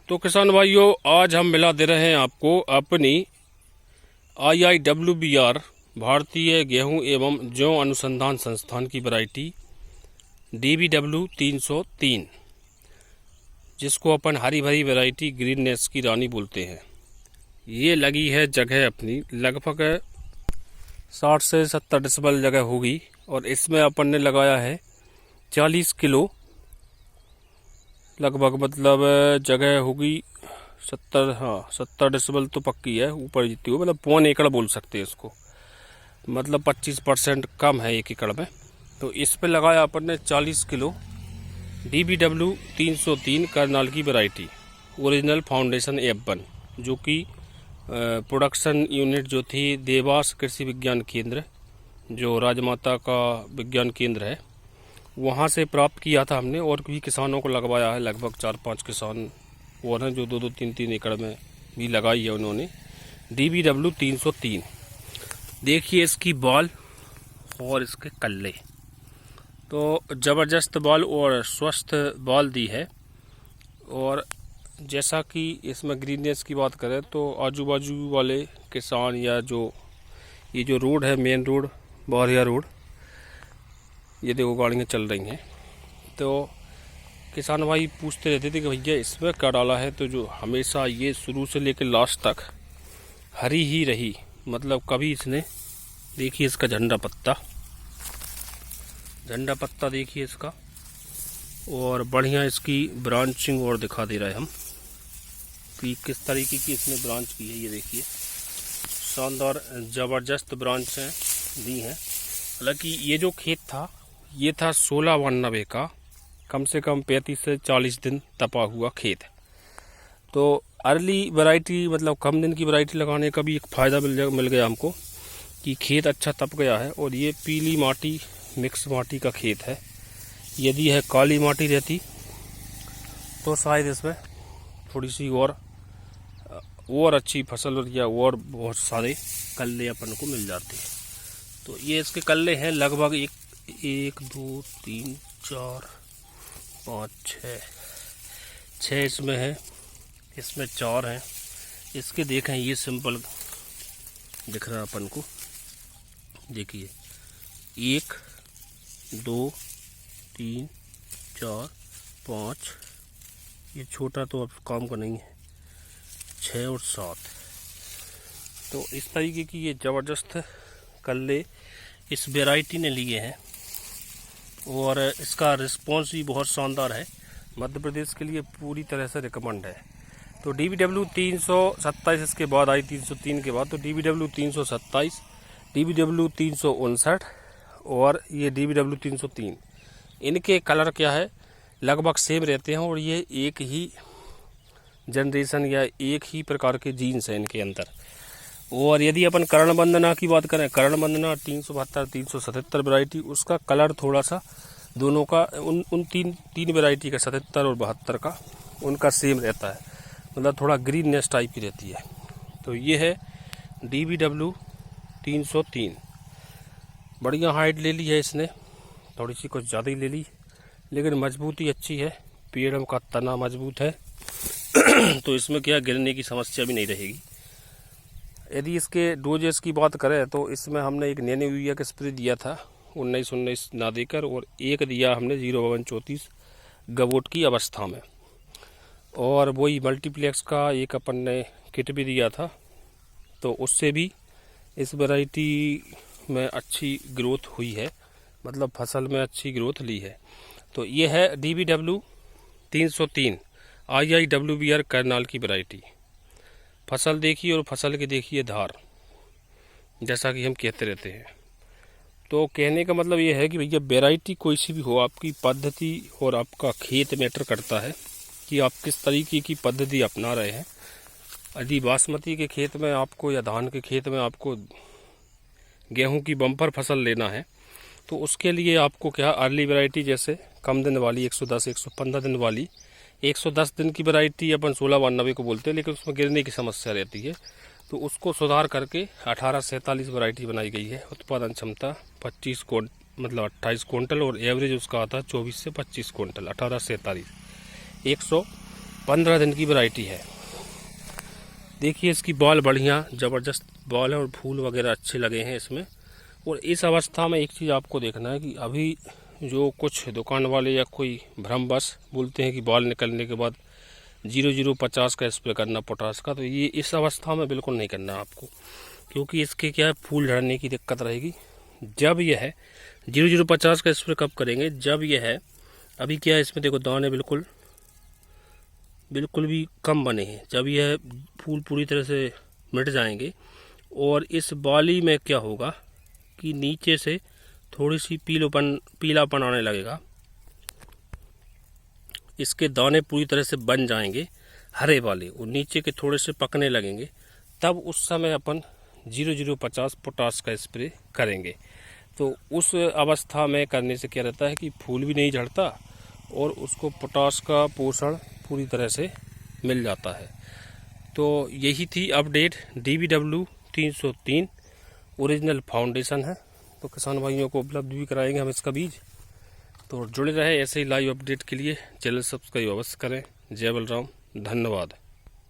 तो किसान भाइयों, आज हम मिला दे रहे हैं आपको अपनी IIWBR भारतीय गेहूं एवं जौ अनुसंधान संस्थान की वैरायटी DBW 303, जिसको अपन हरी भरी वैरायटी ग्रीननेस की रानी बोलते हैं। ये लगी है जगह अपनी लगभग 60 से 70 डेसिबल जगह होगी और इसमें अपन ने लगाया है 40 किलो लगभग, मतलब जगह होगी 70 डेसिबल तो पक्की है, ऊपर जितनी हो मतलब 1.25 एकड़ बोल सकते हैं इसको, मतलब 25% कम है 1 एकड़ में। तो इस पे लगाया अपन ने 40 किलो DBW 303 करनाल की वैरायटी ओरिजिनल फाउंडेशन F1, जो कि प्रोडक्शन यूनिट जो थी देवास कृषि विज्ञान केंद्र, जो राजमाता का विज्ञान केंद्र है, वहाँ से प्राप्त किया था हमने। और भी किसानों को लगवाया है, लगभग 4-5 किसान और हैं जो 2-2, 3-3 एकड़ में भी लगाई है उन्होंने DBW 303। देखिए इसकी बाल और इसके कल्ले, तो ज़बरदस्त बाल और स्वस्थ बाल दी है। और जैसा कि इसमें ग्रीननेस की बात करें तो आजू बाजू वाले किसान या जो ये जो रोड है, मेन रोड बारिया रोड, ये देखो गाड़ियाँ चल रही हैं, तो किसान भाई पूछते रहते थे कि भैया इसमें क्या डाला है। तो जो हमेशा ये शुरू से लेकर लास्ट तक हरी ही रही, मतलब कभी इसने, देखिए इसका झंडा पत्ता देखिए इसका, और बढ़िया इसकी ब्रांचिंग और दिखा दे रहा है हम कि किस तरीके की इसने ब्रांच की है। ये देखिए शानदार ज़बरदस्त ब्रांच हैं दी हैं। हालांकि ये जो खेत था ये था 1692 का, कम से कम 35 से 40 दिन तपा हुआ खेत। तो अर्ली वैरायटी, मतलब कम दिन की वैरायटी लगाने का भी एक फ़ायदा मिल गया हमको कि खेत अच्छा तप गया है। और ये पीली माटी, मिक्स माटी का खेत है। यदि है काली माटी रहती तो शायद इसमें थोड़ी सी और अच्छी फसल या और बहुत सारे कल्ले अपन को मिल जाते हैं। तो ये इसके कल्ले हैं लगभग 1 2 3 4 5 6 इसमें है, इसमें 4 हैं। इसके देखें ये सिंपल दिख रहा है अपन को, देखिए 1 2 3 4 5, ये छोटा तो अब काम का नहीं है, 6 और 7। तो इस तरीके की ये ज़बरदस्त कल्ले इस वैरायटी ने लिए हैं और इसका रिस्पॉन्स भी बहुत शानदार है। मध्य प्रदेश के लिए पूरी तरह से रिकमेंड है। तो DBW 327 इसके बाद आई, 303 के बाद। तो DBW 327, DBW 359 और ये DBW 303, इनके कलर क्या है लगभग सेम रहते हैं और ये एक ही जनरेशन या एक ही प्रकार के जीन्स हैं इनके अंदर। और यदि अपन कर्ण वंदना की बात करें, कर्ण वंदना 372 377 वैरायटी, उसका कलर थोड़ा सा दोनों का उन तीन वैरायटी का 77 और 72 का उनका सेम रहता है, मतलब थोड़ा ग्रीननेस टाइप की रहती है। तो ये है DBW 303। बढ़िया हाइट ले ली है इसने, थोड़ी सी कुछ ज़्यादा ही ले ली, लेकिन मजबूती अच्छी है, पेड़ का तना मजबूत है तो इसमें क्या गिरने की समस्या भी नहीं रहेगी। यदि इसके डोजेस की बात करें तो इसमें हमने एक नैनो यूरिया का स्प्रे दिया था 19 ना देकर, और एक दिया हमने 05234 गवोट की अवस्था में, और वही मल्टीप्लेक्स का एक अपन ने किट भी दिया था। तो उससे भी इस वैरायटी में अच्छी ग्रोथ हुई है, मतलब फसल में अच्छी ग्रोथ ली है। तो ये है DBW 303 IIWBR करनाल की वैरायटी। फसल देखिए और फसल की देखिए धार, जैसा कि हम कहते रहते हैं। तो कहने का मतलब ये है कि भैया वैरायटी कोई सी भी हो, आपकी पद्धति और आपका खेत मैटर करता है कि आप किस तरीके की पद्धति अपना रहे हैं। यदि बासमती के खेत में आपको या धान के खेत में आपको गेहूं की बम्पर फसल लेना है, तो उसके लिए आपको क्या अर्ली वैरायटी, जैसे कम दिन वाली 110 115 दिन वाली, 110 दिन की वैरायटी अपन 1692 को बोलते हैं, लेकिन उसमें गिरने की समस्या रहती है। तो उसको सुधार करके 1847 वैरायटी बनाई गई है। उत्पादन क्षमता 28 क्विंटल और एवरेज उसका आता है 24 से 25 क्विंटल। 1847 15 दिन की वैरायटी है। देखिए इसकी बॉल बढ़िया ज़बरदस्त बॉल है और फूल वगैरह अच्छे लगे हैं इसमें। और इस अवस्था में एक चीज़ आपको देखना है कि अभी जो कुछ दुकान वाले या कोई भ्रमवश बोलते हैं कि बॉल निकलने के बाद 0050 का स्प्रे करना पोटास का, तो ये इस अवस्था में बिल्कुल नहीं करना आपको, क्योंकि इसके क्या है फूल झड़ने की दिक्कत रहेगी। जब यह है 0050 का स्प्रे कब करेंगे, जब यह है अभी क्या है इसमें देखो दाने बिल्कुल भी कम बने हैं, जब यह फूल पूरी तरह से मिट जाएंगे और इस बाली में क्या होगा कि नीचे से थोड़ी सी पीलापन आने लगेगा, इसके दाने पूरी तरह से बन जाएंगे हरे वाले और नीचे के थोड़े से पकने लगेंगे, तब उस समय अपन 0050 पोटास का स्प्रे करेंगे। तो उस अवस्था में करने से क्या रहता है कि फूल भी नहीं झड़ता और उसको पोटास का पोषण पूरी तरह से मिल जाता है। तो यही थी अपडेट। DBW 303 ओरिजिनल फाउंडेशन है, तो किसान भाइयों को उपलब्ध भी कराएंगे हम इसका बीज। तो जुड़े रहे ऐसे ही लाइव अपडेट के लिए, चैनल सब्सक्राइब अवश्य करें। जय बलराम, धन्यवाद।